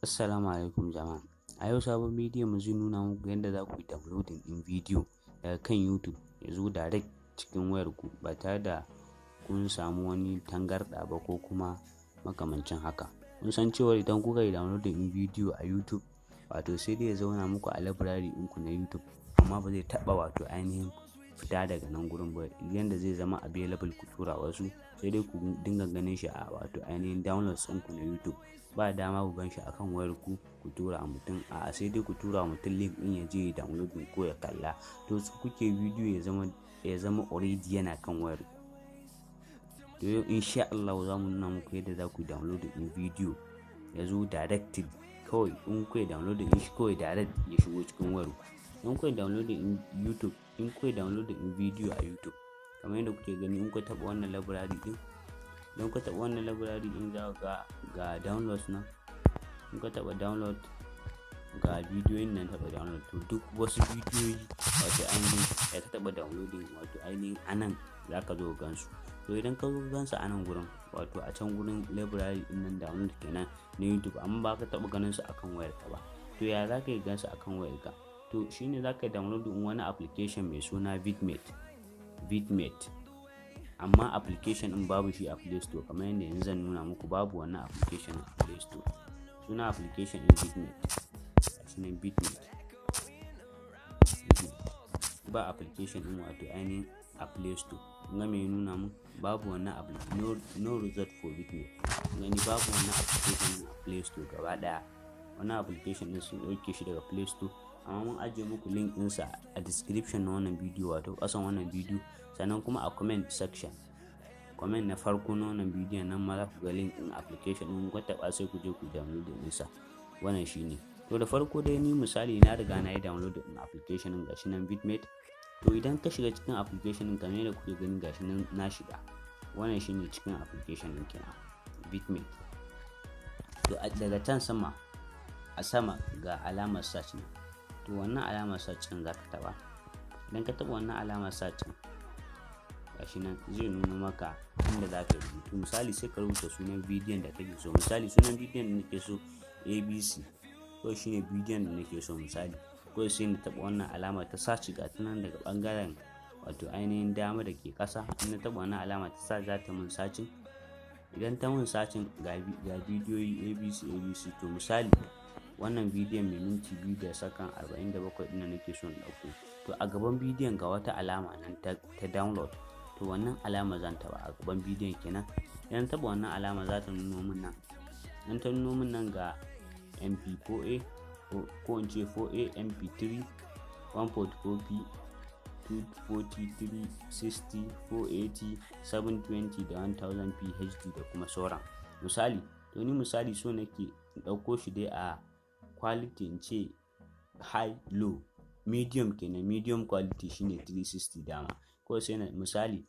Assalamu alaikum jama'a. A yau sabon bidiyon mu zai nuna muku yadda za ku yi downloading ɗin bidiyo daga kan YouTube ya zo direct cikin wayarku ba tare da kun samu wani tangarɗa ba ko kuma makamancin haka. Kun san cewa idan kuka yi downloading ɗin bidiyo a YouTube, wato sai dai ya zauna muku a library ɗinku na YouTube, amma ba zai taɓa wato ainihin fita daga nan gurin ba. Yanda zai zama available ku tura wasu, sai dai ku dinga ganin shi a wato ainihin downloads ɗinku na YouTube. Ba dama ku gan shi akan wayarku ku tura a mutum, a'a sai dai ku tura wa mutum link ɗin ya je ya downloading ko ya kalla. To su kuke bidiyo ya zama already yana kan wayarku. To yau insha Allah za mu nuna muku yadda za ku yi downloading ɗin bidiyo ya zo directed kawai. In ku yi downloading ɗin shi kawai direct ya shigo cikin wayarku. In ku yi downloading ɗin YouTube, in ku yi downloading ɗin bidiyo a YouTube, kamar yadda kuke gani, in ku taɓa wannan library ɗin, idan ku taɓa wannan library ɗin za ku ga downloads nan. In ka taɓa download, ga bidiyoyin nan taɓa download. To duk wasu bidiyoyi wato ainihin da ka taɓa downloading wato ainihin anan za ka zo gansu. To idan ka zo gansu a nan gurin, wato a can gurin library ɗin nan download kenan na YouTube, amma ba ka taɓa ganin su akan wayarka ba. To ya za ka yi gansu akan wayarka? To shine za ka yi downloading wani application mai suna vidmate. Amma application ɗin babu shi a Play Store, kamar yadda yanzu zan nuna muku. Babu wannan application a Play Store. Suna application ɗin vidmate. Ba application ɗin wato ainihin a Play Store. Kun ga me nuna mu? Babu wannan application, no result for vidmate. Gani babu wannan application a Play Store gaba ɗaya. Wannan application ɗin sun ɗauke shi daga Play Store, amma mun ajiye muku link ɗinsa a description na wannan bidiyo, wato ƙasan wannan bidiyo, sannan kuma a comment section, comment na farko na wannan bidiyon nan ma za ku ga link ɗin application ɗin. Ku taɓa sai ku je ku download ɗinsa. Wannan shine. To da farko dai ni misali na riga na yi download ɗin application ɗin, gashi nan vidmate. To idan ka shiga cikin application ɗin kamar yadda kuke gani, gashi nan na shiga. Wannan shine cikin application ɗin kenan, vidmate. To daga can sama, a sama ga alamar search ne. To wannan alamar search ɗin za ka taɓa. Idan ka taɓa wannan alamar search ɗin, gashi nan zai nuna maka inda za ka rubutu. Misali sai ka rubuta sunan bidiyon da kake so. Misali sunan bidiyon da nake so ABC, ko shine bidiyon da nake so misali. Ko sai na taɓa wannan alama ta search ga ta nan daga ɓangaren wato ainihin dama da ke ƙasa. In na taɓa wannan alama ta search za ta mun searching. Idan ta mun searching ga bidiyoyi ABC. To misali wannan bidiyon mai minti 2 da sakan 47 ɗin nake so na ɗauko. To a gaban bidiyon ga wata alama nan ta download. To wannan alama zan taɓa a gaban bidiyon kenan. Idan taɓa wannan alama za ta nuno min nan. Idan ta nuno min nan ga MP4A ko in ce 4A, MP3, 144p, 240, 360, 480, 720 da 1000p HD da kuma sauran. Misali, to ni misali so nake ɗauko shi dai a quality, in ce high, low, medium kenan. Medium quality shine 360 dama. Ko sai na misali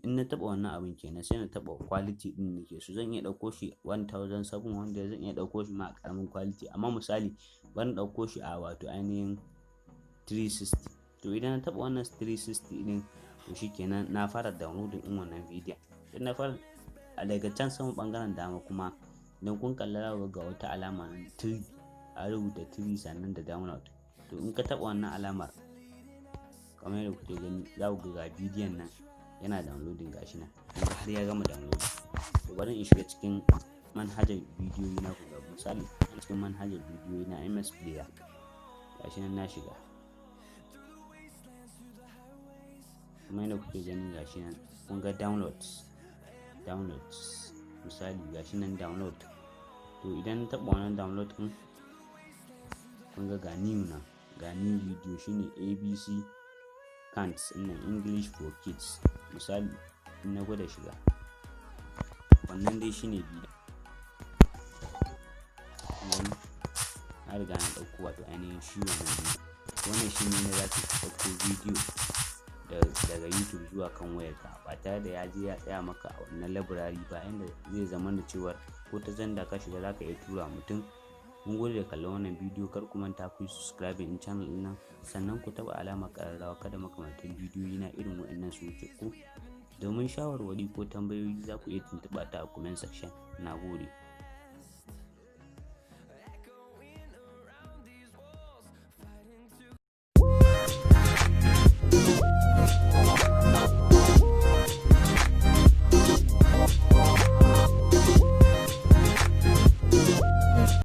in na taɓa wannan abin kenan, sai na taɓa quality ɗin nake so. Zan iya ɗauko shi 1700, zan iya ɗauko shi ma a ƙaramin quality, amma misali ban ɗauko shi a wato ainihin 360. To idan na taɓa wannan 360 ɗin, to shikenan na fara downloading ɗin wannan bidiyon. Idan na fara, daga can sama ɓangaren dama kuma idan kun kalla ga wata alama nan 3, a rubuta 3 sannan da download. To in ka taɓa wannan alamar, kamar yadda kuke gani, za ku ga bidiyon nan yana downloading gashi nan har ya gama downloading. To bari in shiga cikin manhajar bidiyoyi na ku ga misali a cikin manhajar bidiyoyi na MS Player. Gashi nan na shiga, kamar yadda kuke gani gashi nan kun ga downloads. Misali gashi nan download. To idan taɓa wannan download ɗin, kun ga new nan, ga new video shine ABC Cants in English for Kids. Misali in na gwada shiga, wannan dai shine bidiyo. Na riga na ɗauko wato ainihin shi wannan bidiyo. Wannan shine ne za ka ɗauko bidiyo daga YouTube zuwa kan wayarka ba tare da ya je ya tsaya maka a wannan library ba, inda zai zama da cewa ko ta zanda ka shiga za ka iya tura mutum. Mun gode da kallon wannan bidiyo. Kar ku manta ku yi subscribing in channel ɗin nan, sannan ku taɓa alamar ƙararrawa kada makamantan bidiyoyi na irin waɗannan su wuce ku. Domin shawarwari ko tambayoyi za ku iya tuntuɓa ta a comment section. Na gode.